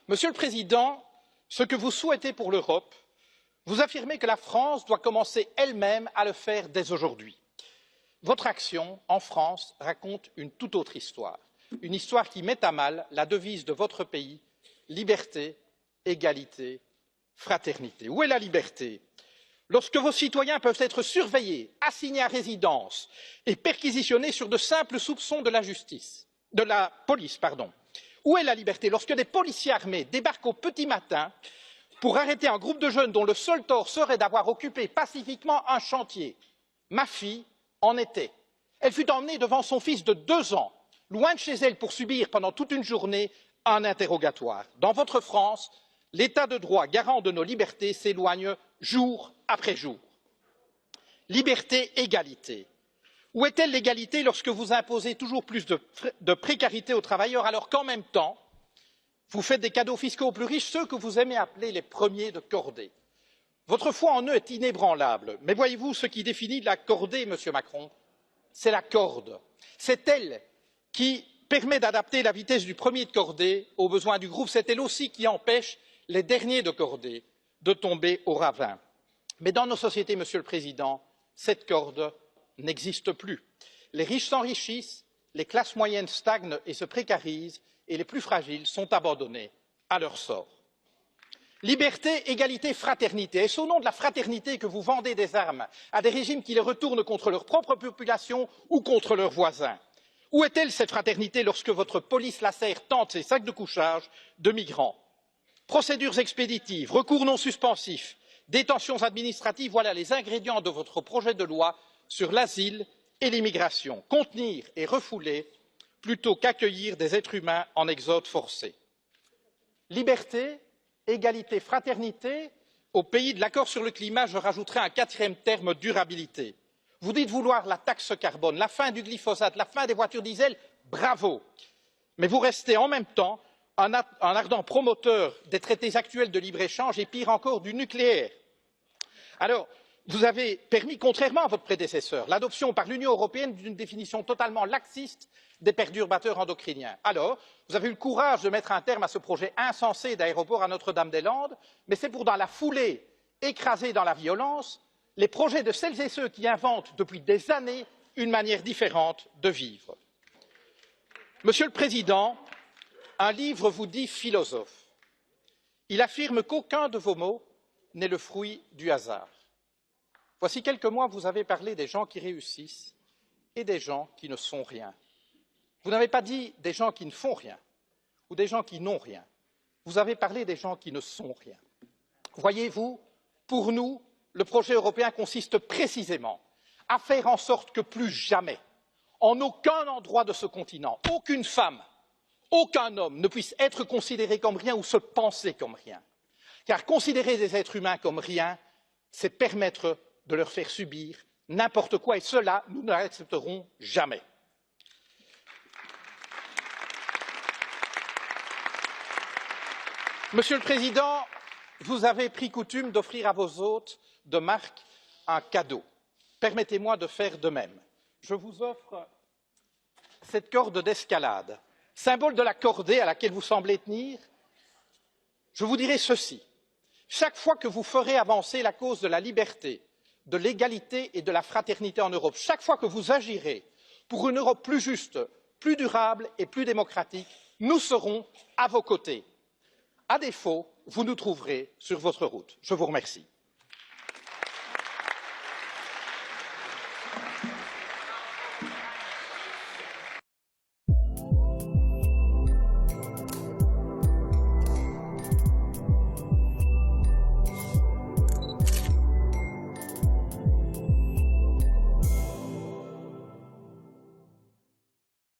Monsieur le Président, ce que vous souhaitez pour l'Europe, vous affirmez que la France doit commencer elle-même à le faire dès aujourd'hui. Votre action en France raconte une toute autre histoire, une histoire qui met à mal la devise de votre pays, liberté, égalité, fraternité. Où est la liberté? Lorsque vos citoyens peuvent être surveillés, assignés à résidence et perquisitionnés sur de simples soupçons de la police. Où est la liberté lorsque des policiers armés débarquent au petit matin pour arrêter un groupe de jeunes dont le seul tort serait d'avoir occupé pacifiquement un chantier? Ma fille en était. Elle fut emmenée devant son fils de 2 ans, loin de chez elle, pour subir pendant toute une journée un interrogatoire. Dans votre France, l'état de droit garant de nos libertés s'éloigne jour après jour. Liberté, égalité. Où est-elle l'égalité lorsque vous imposez toujours plus de précarité aux travailleurs alors qu'en même temps, vous faites des cadeaux fiscaux aux plus riches, ceux que vous aimez appeler les premiers de cordée? Votre foi en eux est inébranlable, mais voyez-vous, ce qui définit la cordée, Monsieur Macron, c'est la corde. C'est elle qui permet d'adapter la vitesse du premier de cordée aux besoins du groupe. C'est elle aussi qui empêche les derniers de cordée de tomber au ravin. Mais dans nos sociétés, Monsieur le Président, cette corde n'existe plus. Les riches s'enrichissent, les classes moyennes stagnent et se précarisent, et les plus fragiles sont abandonnés à leur sort. Liberté, égalité, fraternité. Est-ce au nom de la fraternité que vous vendez des armes à des régimes qui les retournent contre leur propre population ou contre leurs voisins? Où est-elle cette fraternité lorsque votre police lacère tente ses sacs de couchage de migrants? Procédures expéditives, recours non suspensifs, détentions administratives, voilà les ingrédients de votre projet de loi sur l'asile et l'immigration. Contenir et refouler plutôt qu'accueillir des êtres humains en exode forcé. Liberté, égalité, fraternité. Au pays de l'accord sur le climat, je rajouterai un 4e terme, durabilité. Vous dites vouloir la taxe carbone, la fin du glyphosate, la fin des voitures diesel, bravo. Mais vous restez en même temps un ardent promoteur des traités actuels de libre-échange et pire encore du nucléaire. Alors, vous avez permis, contrairement à votre prédécesseur, l'adoption par l'Union européenne d'une définition totalement laxiste des perturbateurs endocriniens. Alors, vous avez eu le courage de mettre un terme à ce projet insensé d'aéroport à Notre-Dame-des-Landes, mais c'est pour, dans la foulée, écraser dans la violence les projets de celles et ceux qui inventent depuis des années une manière différente de vivre. Monsieur le Président, un livre vous dit philosophe. Il affirme qu'aucun de vos mots n'est le fruit du hasard. Voici quelques mois, vous avez parlé des gens qui réussissent et des gens qui ne sont rien. Vous n'avez pas dit des gens qui ne font rien ou des gens qui n'ont rien. Vous avez parlé des gens qui ne sont rien. Voyez-vous, pour nous, le projet européen consiste précisément à faire en sorte que plus jamais, en aucun endroit de ce continent, aucune femme, aucun homme ne puisse être considéré comme rien ou se penser comme rien. Car considérer des êtres humains comme rien, c'est permettre de leur faire subir n'importe quoi, et cela, nous ne l'accepterons jamais. Monsieur le Président, vous avez pris coutume d'offrir à vos hôtes de marque un cadeau. Permettez-moi de faire de même. Je vous offre cette corde d'escalade, symbole de la cordée à laquelle vous semblez tenir. Je vous dirai ceci. Chaque fois que vous ferez avancer la cause de la liberté, de l'égalité et de la fraternité en Europe, chaque fois que vous agirez pour une Europe plus juste, plus durable et plus démocratique, nous serons à vos côtés. À défaut, vous nous trouverez sur votre route. Je vous remercie.